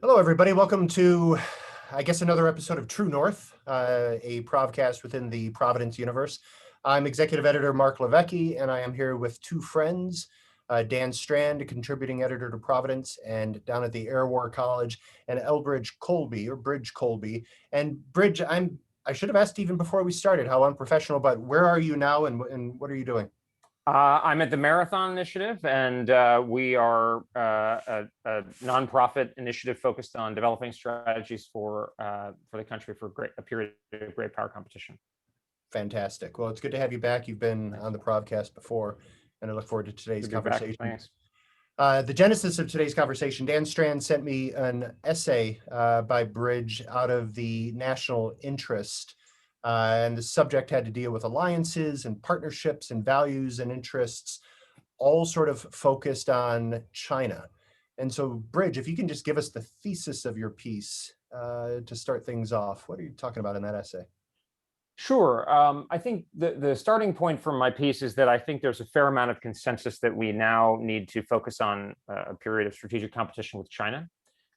Hello, everybody. Welcome to, I guess, another episode of True North, a Provcast within the Providence universe. I'm executive editor Marc LiVecche, and I am here with two friends, Dan Strand, a contributing editor to Providence, and down at the Air War College, and Elbridge Colby, or Bridge Colby. And Bridge, I should have asked even before we started, how unprofessional, but where are you now, and what are you doing? I'm at the Marathon Initiative, and we are a nonprofit initiative focused on developing strategies for the country for a period of great power competition. Fantastic. Well, it's good to have you back. You've been on the Provcast before, and I look forward to today's conversation. Thanks. The genesis of today's conversation, Dan Strand sent me an essay by Bridge out of the national interest. And the subject had to deal with alliances and partnerships and values and interests, all sort of focused on China. And so, Bridge, if you can just give us the thesis of your piece to start things off, what are you talking about in that essay? Sure. I think the starting point from my piece is that I think there's a fair amount of consensus that we now need to focus on a period of strategic competition with China.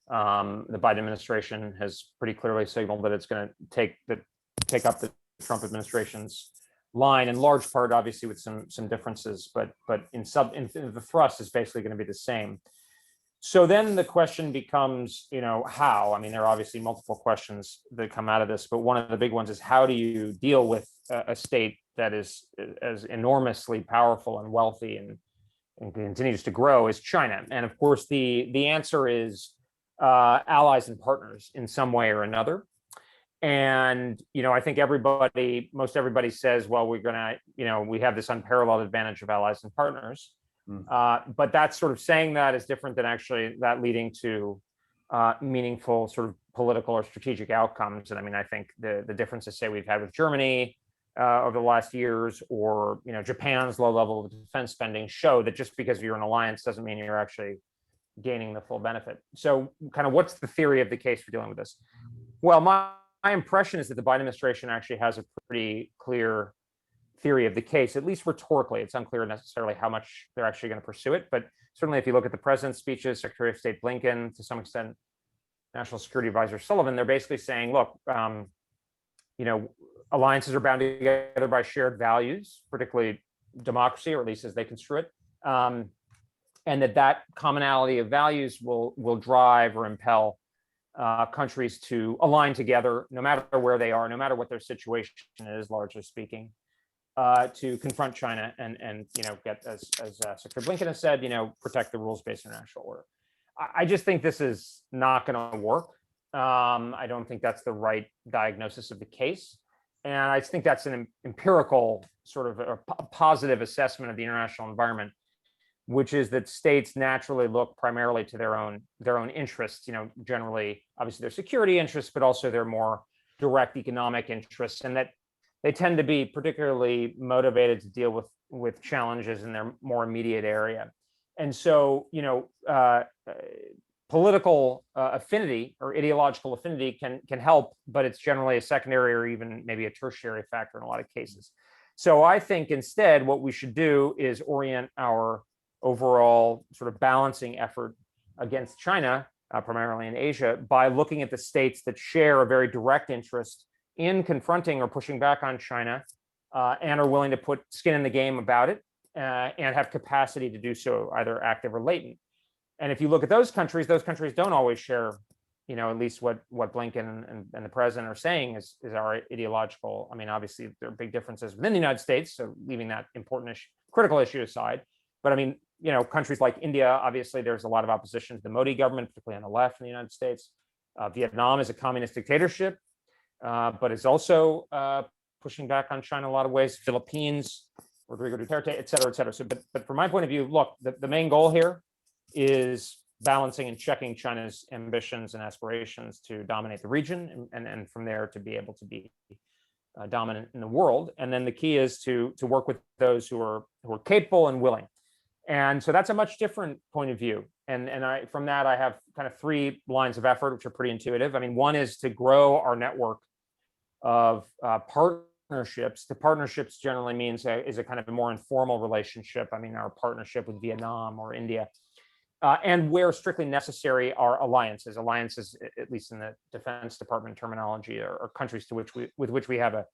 The Biden administration has pretty clearly signaled that it's going to take up the Trump administration's line, in large part, obviously, with some differences, but in the thrust is basically going to be the same. So then the question becomes, how? I mean, there are obviously multiple questions that come out of this, but one of the big ones is, how do you deal with a state that is as enormously powerful and wealthy and continues to grow as China? And of course, the answer is allies and partners in some way or another. And, I think most everybody says, well, we're going to, we have this unparalleled advantage of allies and partners. But that's sort of saying that is different than actually that leading to meaningful sort of political or strategic outcomes. And I mean, I think the differences, say, we've had with Germany over the last years, or, Japan's low level of defense spending, show that just because you're an alliance doesn't mean you're actually gaining the full benefit. So kind of what's the theory of the case for dealing with this? Well, my impression is that the Biden administration actually has a pretty clear theory of the case, at least rhetorically. It's unclear necessarily how much they're actually going to pursue it, but certainly if you look at the president's speeches, Secretary of State Blinken, to some extent, National Security Advisor Sullivan, they're basically saying, look, alliances are bound together by shared values, particularly democracy, or at least as they construe it, and that commonality of values will drive or impel countries to align together, no matter where they are, no matter what their situation is, largely speaking, to confront China and get, as Secretary Blinken has said, protect the rules-based international order. I just think this is not going to work. I don't think that's the right diagnosis of the case. And I think that's an empirical sort of a positive assessment of the international environment, which is that states naturally look primarily to their own interests, generally, obviously their security interests, but also their more direct economic interests, and that they tend to be particularly motivated to deal with challenges in their more immediate area. And so, political affinity or ideological affinity can help, but it's generally a secondary or even maybe a tertiary factor in a lot of cases. So I think instead what we should do is orient our overall sort of balancing effort against China, primarily in Asia, by looking at the states that share a very direct interest in confronting or pushing back on China, and are willing to put skin in the game about it, and have capacity to do so, either active or latent. And if you look at those countries don't always share, at least what Blinken and the president are saying is our ideological. I mean, obviously there are big differences within the United States, so leaving that important critical issue aside. But I mean, countries like India, obviously there's a lot of opposition to the Modi government, particularly on the left in the United States. Vietnam is a communist dictatorship, but is also pushing back on China in a lot of ways. Philippines, Rodrigo Duterte, et cetera, et cetera. So, but from my point of view, look, the main goal here is balancing and checking China's ambitions and aspirations to dominate the region, and from there to be able to be dominant in the world. And then the key is to work with those who are capable and willing. And so that's a much different point of view. And from that, I have kind of three lines of effort, which are pretty intuitive. I mean, one is to grow our network of partnerships. The partnerships generally means is a kind of a more informal relationship. I mean, our partnership with Vietnam or India and where strictly necessary are alliances. Alliances, at least in the Defense Department terminology, are countries to which with which we have a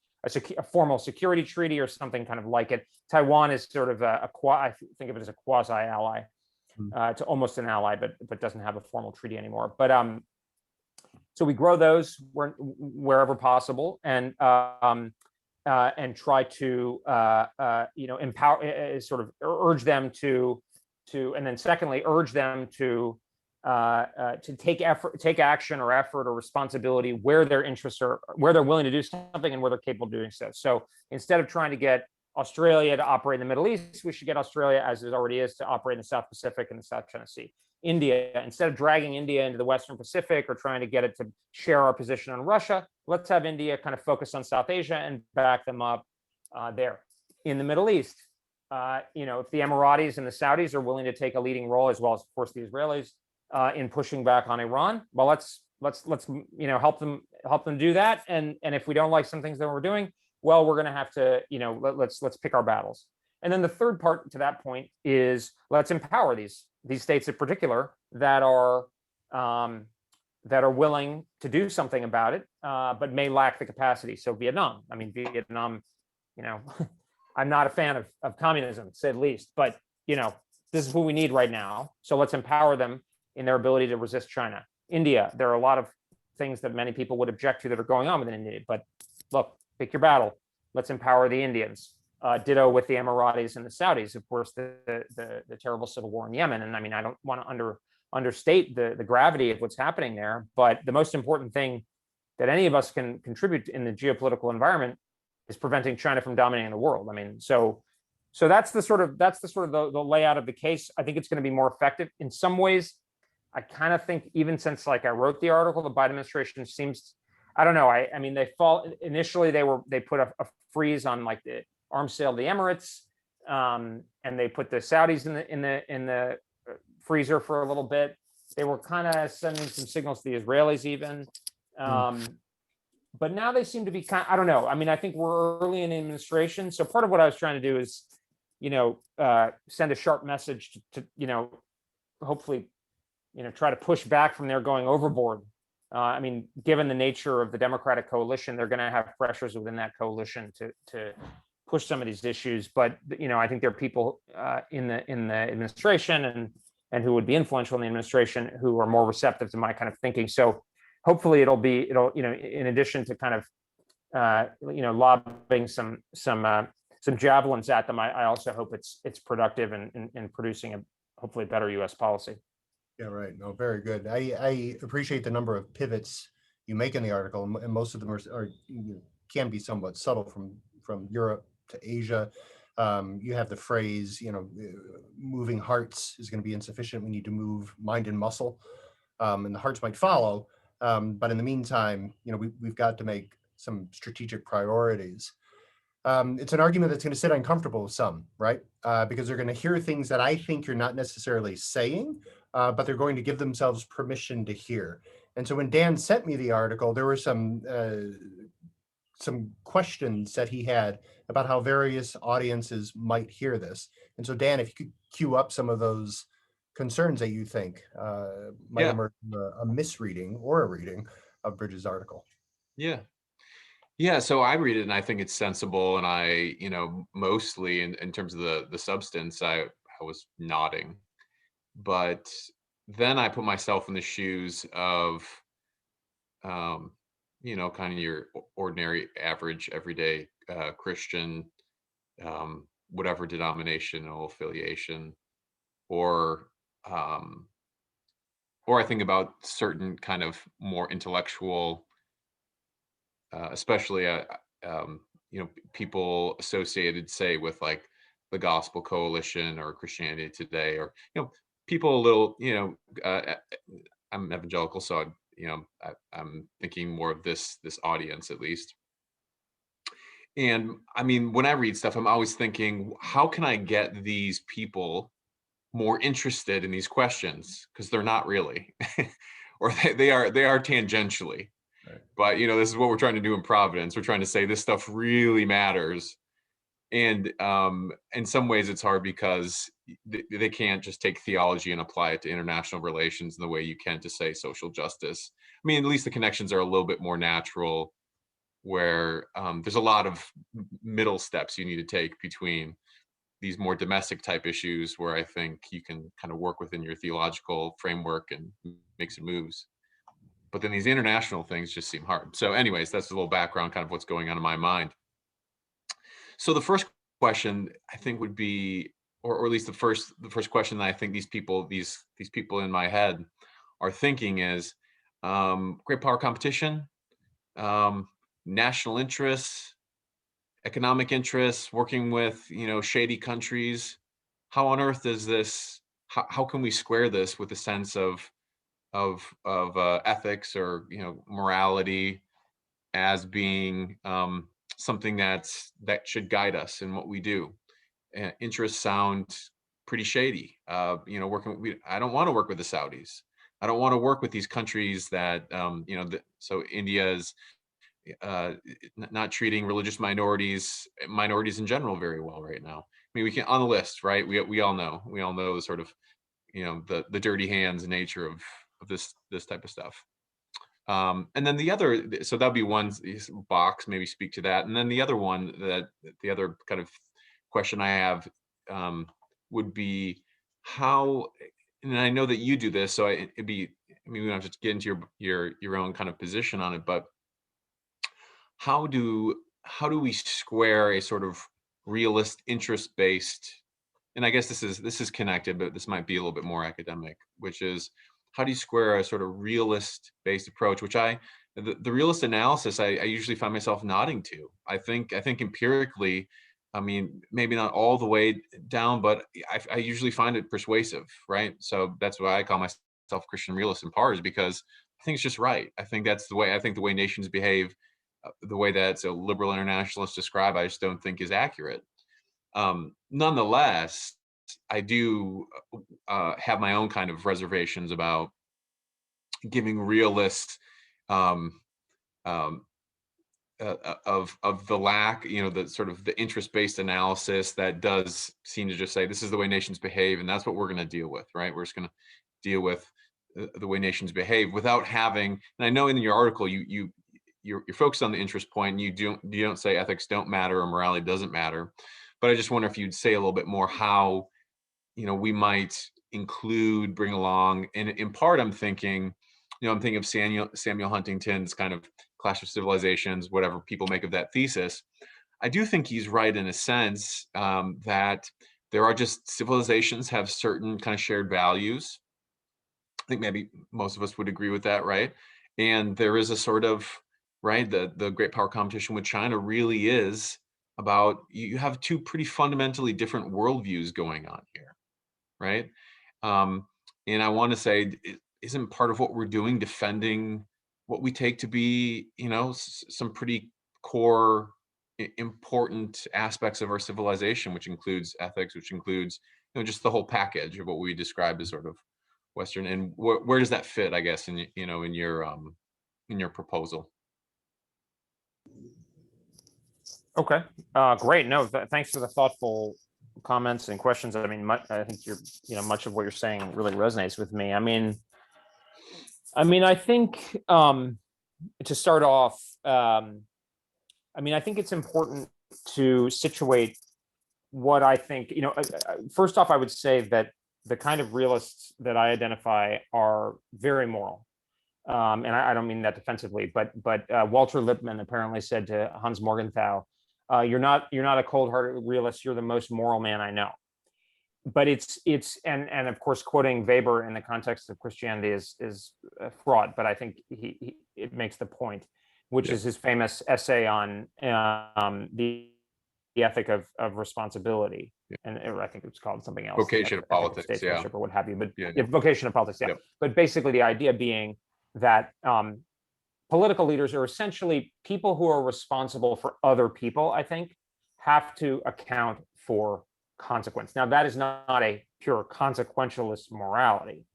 formal security treaty or something kind of like it. Taiwan is sort of I think of it as a quasi ally. It's almost an ally, but doesn't have a formal treaty anymore. But so we grow those wherever possible, and try to empower, sort of urge them to, and then secondly, urge them to take action or effort or responsibility where their interests are, where they're willing to do something and where they're capable of doing so. So instead of trying to get Australia to operate in the Middle East, we should get Australia, as it already is, to operate in the South Pacific and the South China Sea. India, instead of dragging India into the Western Pacific or trying to get it to share our position on Russia, let's have India kind of focus on South Asia and back them up there. In the Middle East, if the Emiratis and the Saudis are willing to take a leading role, as well as, of course, the Israelis, in pushing back on Iran, well, let's help them do that. And if we don't like some things that we're doing, well, we're going to have to, let's pick our battles. And then the third part to that point is let's empower these states in particular that are willing to do something about it, but may lack the capacity. So Vietnam, I'm not a fan of communism, to say the least, but this is what we need right now. So let's empower them in their ability to resist China. India, there are a lot of things that many people would object to that are going on within India, but look, pick your battle. Let's empower the Indians. Ditto with the Emiratis and the Saudis, of course, the terrible civil war in Yemen. And I don't want to understate the gravity of what's happening there, but the most important thing that any of us can contribute in the geopolitical environment is preventing China from dominating the world. So that's the sort of the layout of the case. I think it's going to be more effective in some ways. I kind of think, even since I wrote the article, the Biden administration seems, I don't know. Initially they put a freeze on the arms sale to the Emirates, and they put the Saudis in the freezer for a little bit. They were kind of sending some signals to the Israelis even, but now they seem to be I don't know. I think we're early in the administration, so part of what I was trying to do is, send a sharp message to hopefully, try to push back from their going overboard. Given the nature of the Democratic coalition, they're going to have pressures within that coalition to push some of these issues. But I think there are people in the administration and who would be influential in the administration who are more receptive to my kind of thinking. So hopefully it'll in addition to kind of lobbing some javelins at them, I also hope it's productive in producing hopefully better U.S. policy. Yeah, right. No, very good. I appreciate the number of pivots you make in the article, and most of them can be somewhat subtle, from Europe to Asia. You have the phrase, moving hearts is going to be insufficient. We need to move mind and muscle, and the hearts might follow. But in the meantime, we've got to make some strategic priorities. It's an argument that's going to sit uncomfortable with some, right? Because they're going to hear things that I think you're not necessarily saying, but they're going to give themselves permission to hear. And so when Dan sent me the article, there were some questions that he had about how various audiences might hear this. And so Dan, if you could cue up some of those concerns that you think might emerge from a misreading or a reading of Bridges' article. Yeah, so I read it and I think it's sensible, and I, mostly in terms of the substance, I was nodding. But then I put myself in the shoes of, kind of your ordinary, average, everyday Christian, whatever denominational affiliation, or I think about certain kind of more intellectual, especially people associated, say, with the Gospel Coalition or Christianity Today, or people a little, I'm evangelical, so I'm thinking more of this audience at least. And when I read stuff, I'm always thinking, how can I get these people more interested in these questions? Because they're not really, or they are tangentially. Right. But this is what we're trying to do in Providence. We're trying to say this stuff really matters, And in some ways it's hard because they can't just take theology and apply it to international relations in the way you can to say social justice. I mean, at least the connections are a little bit more natural, where there's a lot of middle steps you need to take between these more domestic type issues, where I think you can kind of work within your theological framework and make some moves. But then these international things just seem hard. So anyways, that's a little background, kind of what's going on in my mind. So the first question I think would be, or at least the first question that I think these people in my head are thinking is, great power competition, um, national interests, economic interests, working with shady countries. How on earth does this? How can we square this with a sense of ethics or morality as being something that should guide us in what we do? Interests sound pretty shady. I don't want to work with the Saudis. I don't want to work with these countries that so India is not treating religious minorities in general very well right now. I mean, we can on the list, right? We all know the sort of the dirty hands nature of this type of stuff. And then the other, so that'd be one box, maybe speak to that. And then the other one, the other kind of question I have would be how, and I know that you do this, so it'd be, I mean, we don't have to get into your own kind of position on it, but how do we square a sort of realist interest-based, and I guess this is connected, but this might be a little bit more academic, which is how do you square a sort of realist-based approach, which the realist analysis I usually find myself nodding to. I think empirically, I mean, maybe not all the way down, but I usually find it persuasive, right? So that's why I call myself Christian realist in part, is because I think it's just right. I think that's the way, I think the way nations behave, the way that so liberal internationalists describe, I just don't think is accurate. Nonetheless, I do have my own kind of reservations about giving realists um, um, of the lack, the sort of the interest-based analysis that does seem to just say this is the way nations behave, and that's what we're going to deal with, right? We're just going to deal with the way nations behave without having. And I know in your article you're focused on the interest point, and you don't say ethics don't matter or morality doesn't matter, but I just wonder if you'd say a little bit more how we might bring along, and in part I'm thinking of Samuel Huntington's kind of Clash of Civilizations, whatever people make of that thesis. I do think he's right in a sense, that there are just civilizations have certain kind of shared values. I think maybe most of us would agree with that, right? And there is a sort of, right, the great power competition with China really is about, you have two pretty fundamentally different worldviews going on here, right? And I want to say, isn't part of what we're doing defending what we take to be, some pretty core, important aspects of our civilization, which includes ethics, which includes, just the whole package of what we describe as sort of Western. And where does that fit, I guess, in your proposal? Okay, great. No, thanks for the thoughtful comments and questions. I mean, I think much of what you're saying really resonates with me. I mean, I think to start off, I think it's important to situate what I think. First off, I would say that the kind of realists that I identify are very moral. And I don't mean that defensively, but Walter Lippmann apparently said to Hans Morgenthau, you're not a cold-hearted realist, you're the most moral man I know. But it's and of course quoting Weber in the context of Christianity is fraught, but I think it makes the point, which is his famous essay on the ethic of responsibility. And I think it's called something else. Vocation of politics, or what have you. But yeah. Vocation of politics, yeah. Yep. But basically the idea being that political leaders are essentially people who are responsible for other people, I think, have to account for consequence. Now, that is not a pure consequentialist morality.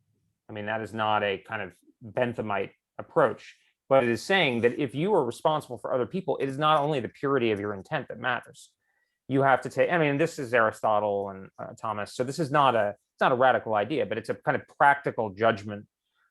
I mean, that is not a kind of Benthamite approach, but it is saying that if you are responsible for other people, it is not only the purity of your intent that matters. you have to take, I mean, this is Aristotle and Thomas, so this is it's not a radical idea, but it's a kind of practical judgment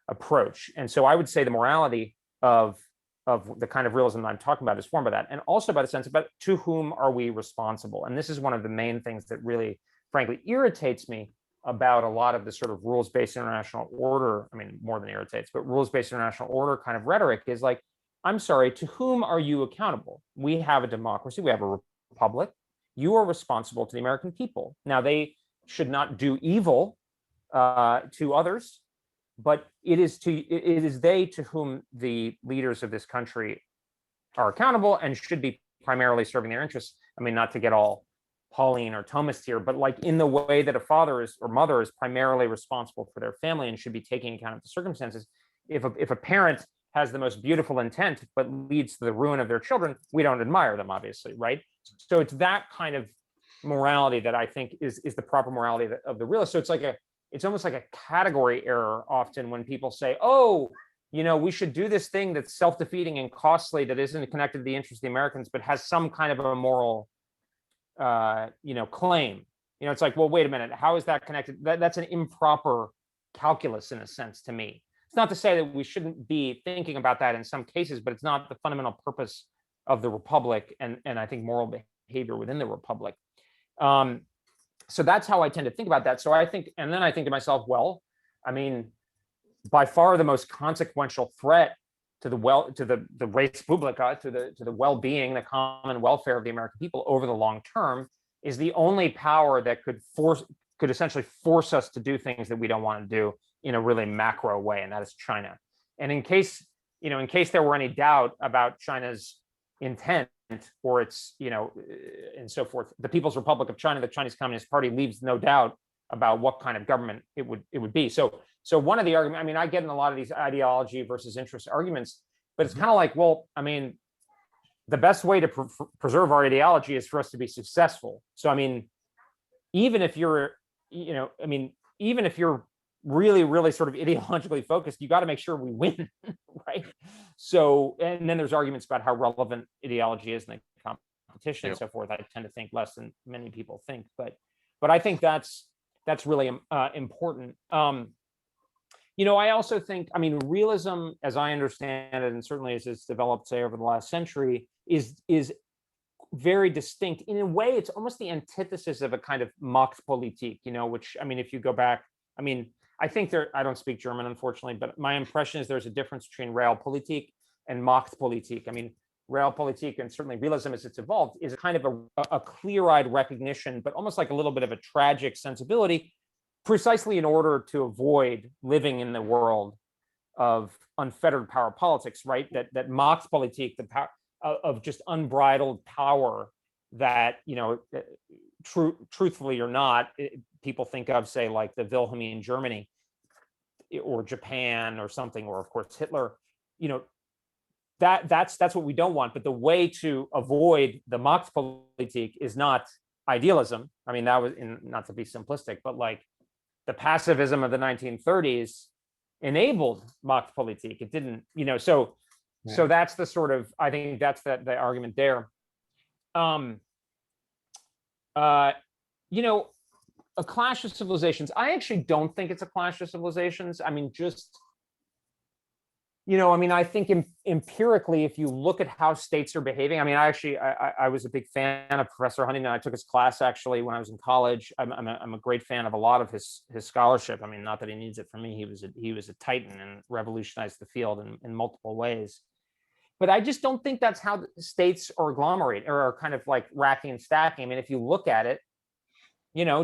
approach. And so I would say the morality of the kind of realism that I'm talking about is formed by that, and also by the sense about to whom are we responsible. And this is one of the main things that really, frankly, irritates me about a lot of the sort of rules-based international order. I mean, more than irritates, but rules-based international order kind of rhetoric is like, I'm sorry, to whom are you accountable? We have a democracy, we have a republic. You are responsible to the American people. Now, they should not do evil to others, but it is they to whom the leaders of this country are accountable and should be primarily serving their interests. I mean, not to get all Pauline or Thomist here, but like in the way that a father is or mother is primarily responsible for their family and should be taking account of the circumstances. If a parent has the most beautiful intent but leads to the ruin of their children, we don't admire them, obviously, right? So it's that kind of morality that I think is the proper morality of the realist. So it's almost like a category error often when people say, oh, we should do this thing that's self-defeating and costly that isn't connected to the interests of the Americans, but has some kind of a moral claim. It's like, well, wait a minute, how is that connected? That's an improper calculus in a sense to me. It's not to say that we shouldn't be thinking about that in some cases, but it's not the fundamental purpose of the republic and I think moral behavior within the republic. So that's how I tend to think about that. So I think, and then I think to myself, well, I mean, by far the most consequential threat to the res publica, to the well-being, the common welfare of the American people over the long term, is the only power that could essentially force us to do things that we don't want to do in a really macro way, and that is China. And in case there were any doubt about China's intent or its, and so forth, the People's Republic of China, the Chinese Communist Party, leaves no doubt about what kind of government it would be. So one of the arguments, I mean, I get in a lot of these ideology versus interest arguments, but it's kind of like, well, I mean, the best way to preserve our ideology is for us to be successful. So, I mean, even if you're really, really sort of ideologically focused, you got to make sure we win, right? So, and then there's arguments about how relevant ideology is in the competition and so forth. I tend to think less than many people think, but I think that's really important. I also think, I mean, realism, as I understand it, and certainly as it's developed, say, over the last century, is very distinct. In a way, it's almost the antithesis of a kind of Machtpolitik, which, I mean, if you go back, I mean, I think I don't speak German, unfortunately, but my impression is there's a difference between Realpolitik and Machtpolitik. I mean, Realpolitik, and certainly realism as it's evolved, is a kind of a clear-eyed recognition, but almost like a little bit of a tragic sensibility, precisely in order to avoid living in the world of unfettered power politics, right? That Machtpolitik, the power of just unbridled power that, truthfully or not, people think of, say, like the Wilhelmine Germany or Japan or something, or of course Hitler, that's what we don't want. But the way to avoid the Machtpolitik is not idealism. I mean, that was, not to be simplistic, but like the pacifism of the 1930s enabled Machtpolitik. It didn't, so that's the sort of, I think that's the argument there. A clash of civilizations. I actually don't think it's a clash of civilizations. I mean, I think empirically, if you look at how states are behaving, I mean, I was a big fan of Professor Huntington. I took his class actually when I was in college. I'm a great fan of a lot of his scholarship. I mean, not that he needs it from me. He was a titan and revolutionized the field in multiple ways. But I just don't think that's how states are agglomerate or are kind of like racking and stacking. I mean, if you look at it,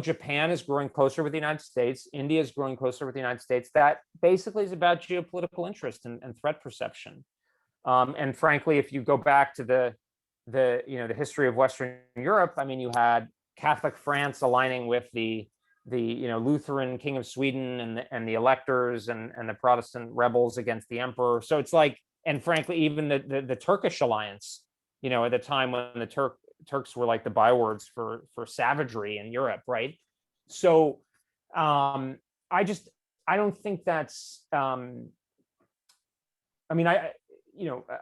Japan is growing closer with the United States. India is growing closer with the United States. That basically is about geopolitical interest and threat perception. And frankly, if you go back to the history of Western Europe, I mean, you had Catholic France aligning with the Lutheran King of Sweden and the electors and the Protestant rebels against the emperor. So it's like, and frankly, even the Turkish alliance, at the time when the Turks were like the bywords for savagery in Europe, right? So I don't think that's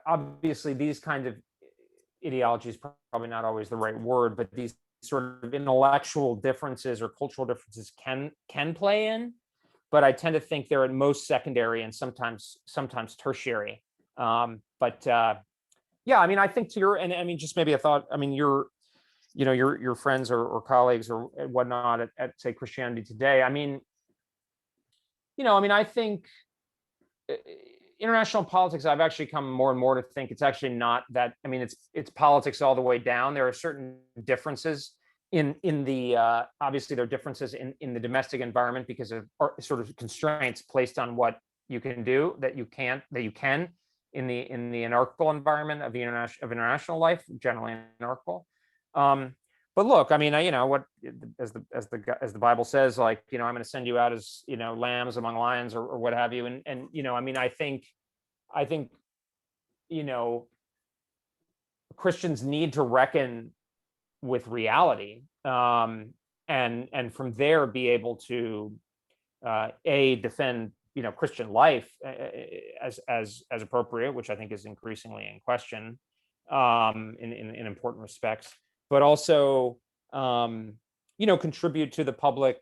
obviously these kinds of ideologies, probably not always the right word, but these sort of intellectual differences or cultural differences can play in, but I tend to think they're at most secondary and sometimes tertiary. Yeah, I mean, I think to your, and I mean, just maybe a thought. I mean, your friends or colleagues or whatnot at say Christianity Today. I mean, I think international politics, I've actually come more and more to think it's actually not that. I mean, it's politics all the way down. There are certain differences in the obviously there are differences in the domestic environment because of sort of constraints placed on what you can do that you can in the anarchical environment of the international life, generally anarchical. But look, I mean, what as the Bible says, like, I'm going to send you out as lambs among lions or what have you, and I mean, I think Christians need to reckon with reality, and from there be able to defend Christian life as appropriate, which I think is increasingly in question in important respects, but also contribute to the public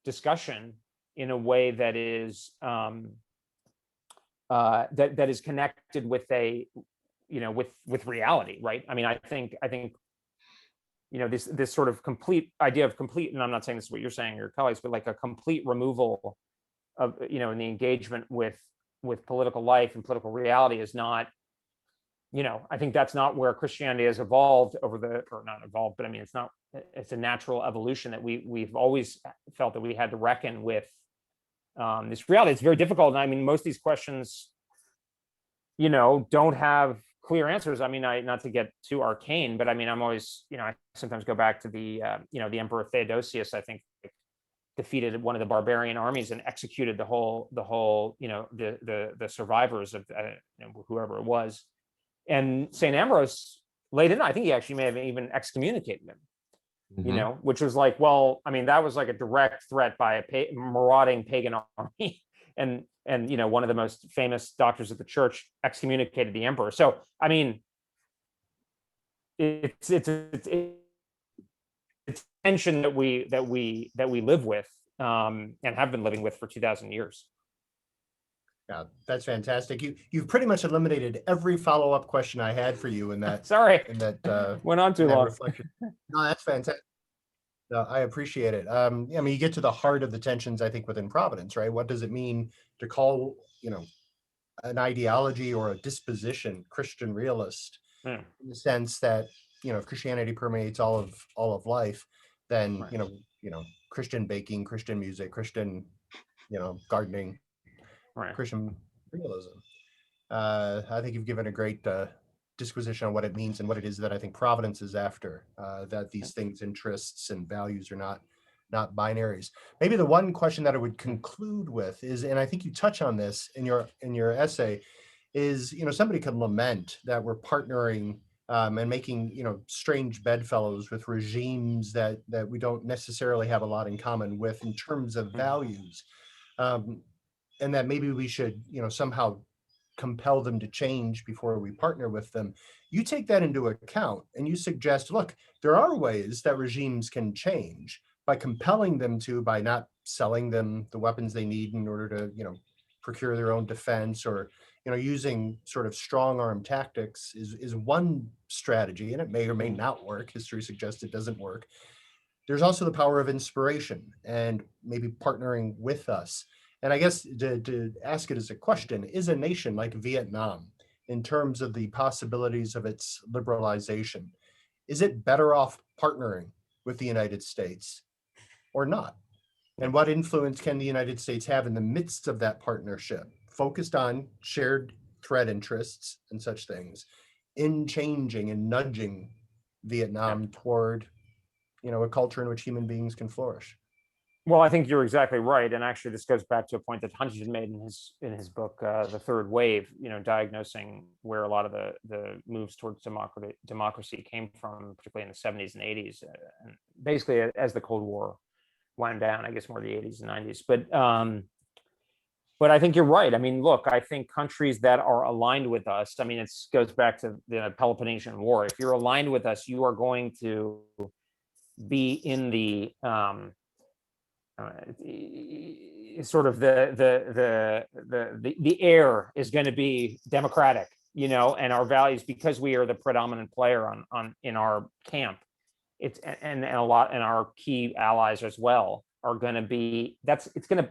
discussion in a way that is that is connected with with reality, right? I mean, I think this sort of complete idea of complete, and I'm not saying this is what you're saying, your colleagues, but like a complete removal of in the engagement with political life and political reality is not, I think that's not where Christianity has evolved or not evolved, but I mean, it's a natural evolution that we've always felt that we had to reckon with this reality. It's very difficult. And I mean, most of these questions, don't have clear answers. I mean, not to get too arcane, but I mean, I'm always, I sometimes go back to the Emperor Theodosius, I think, defeated one of the barbarian armies and executed the whole the survivors of whoever it was. And St. Ambrose laid in, I think he actually may have even excommunicated him, which was like, well, I mean, that was like a direct threat by a marauding pagan army. and one of the most famous doctors of the church excommunicated the emperor. So, I mean, it's tension that we live with and have been living with for 2,000 years. Yeah, that's fantastic. You've pretty much eliminated every follow-up question I had for you in that. Sorry, in that went on too long. Reflection. No, that's fantastic. No, I appreciate it. I mean, you get to the heart of the tensions, I think, within Providence, right? What does it mean to call, an ideology or a disposition Christian realist, in the sense that, if Christianity permeates all of life, then right. Christian baking, Christian music, Christian, gardening, right. Christian realism. I think you've given a great disquisition on what it means and what it is that I think Providence is after, that these things, interests and values, are not binaries. Maybe the one question that I would conclude with is, and I think you touch on this in your essay, is, somebody could lament that we're partnering and making, strange bedfellows with regimes that we don't necessarily have a lot in common with in terms of values, and that maybe we should, somehow compel them to change before we partner with them. You take that into account and you suggest, look, there are ways that regimes can change by compelling them to, by not selling them the weapons they need in order to, procure their own defense, or, using sort of strong arm tactics is one strategy, and it may or may not work. History suggests it doesn't work. There's also the power of inspiration and maybe partnering with us. And I guess to ask it as a question, is a nation like Vietnam, in terms of the possibilities of its liberalization, is it better off partnering with the United States or not? And what influence can the United States have in the midst of that partnership, focused on shared threat interests and such things, in changing and nudging Vietnam toward, a culture in which human beings can flourish? Well, I think you're exactly right, and actually, this goes back to a point that Huntington made in his book, "The Third Wave." Diagnosing where a lot of the moves towards democracy came from, particularly in the 70s and 80s, and basically as the Cold War wound down. I guess more the 80s and 90s, but I think you're right. I mean, look, I think countries that are aligned with us. I mean, it goes back to the Peloponnesian War. If you're aligned with us, you are going to be in the sort of the air is going to be democratic, you know, and our values, because we are the predominant player in our camp. It's and a lot, and our key allies as well are going to be. It's going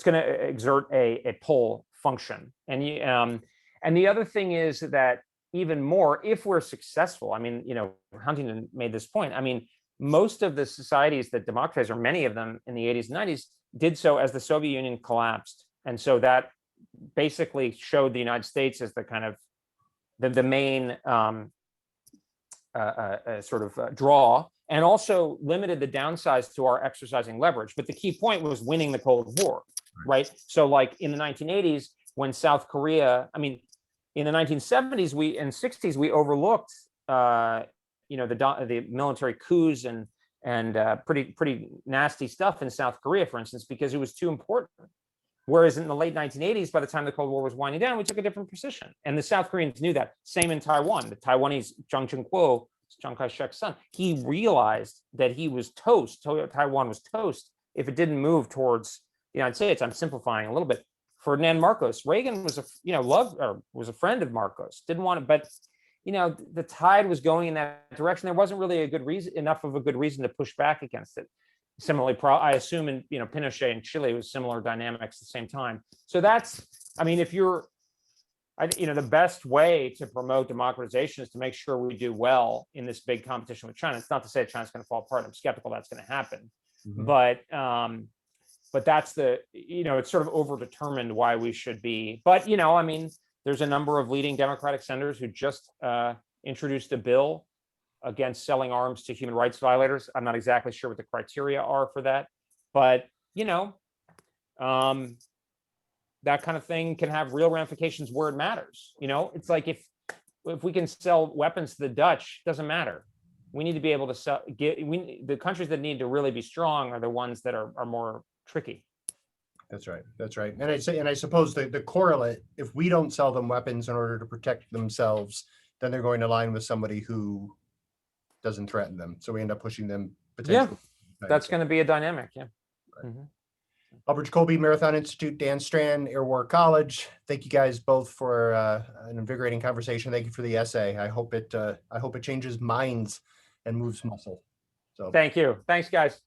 to exert a pull function. And the other thing is that even more, if we're successful, I mean, you know, Huntington made this point. I mean, most of the societies that democratized, or many of them in the 80s and 90s, did so as the Soviet Union collapsed. And so that basically showed the United States as the kind of the main draw, and also limited the downsides to our exercising leverage. But the key point was winning the Cold War, right? So like in the 1980s, when South Korea, I mean, in the 1970s and 60s, we overlooked, you know, the military coups and pretty nasty stuff in South Korea, for instance, because it was too important. Whereas in the late 1980s, by the time the Cold War was winding down, we took a different position. And the South Koreans knew that. Same in Taiwan. The Taiwanese, Chiang Ching-kuo, Chiang Kai-shek's son, he realized that he was toast. Taiwan was toast if it didn't move towards the United States. I'm simplifying a little bit. Ferdinand Marcos, Reagan was was a friend of Marcos. Didn't want to, but you know, the tide was going in that direction. There wasn't really enough of a good reason to push back against it. Similarly, I assume in, you know, Pinochet in Chile was similar dynamics at the same time. So that's, I mean, if you're, you know, the best way to promote democratization is to make sure we do well in this big competition with China. It's not to say China's going to fall apart. I'm skeptical that's going to happen, but that's the, you know, it's sort of overdetermined why we should be. But, you know, I mean, there's a number of leading Democratic senators who just introduced a bill against selling arms to human rights violators. I'm not exactly sure what the criteria are for that, but, you know, that kind of thing can have real ramifications where it matters. You know, it's like if we can sell weapons to the Dutch, doesn't matter. We need to be able to sell. The countries that need to really be strong are the ones that are more tricky. That's right. That's right. And I suppose the correlate, if we don't sell them weapons in order to protect themselves, then they're going to line with somebody who doesn't threaten them. So we end up pushing them potentially. Yeah, that's going to be a dynamic. Yeah. Right. Elbridge Colby, Marathon Institute, Dan Strand, Air War College. Thank you guys both for an invigorating conversation. Thank you for the essay. I hope it changes minds and moves muscle. So thank you. Thanks, guys.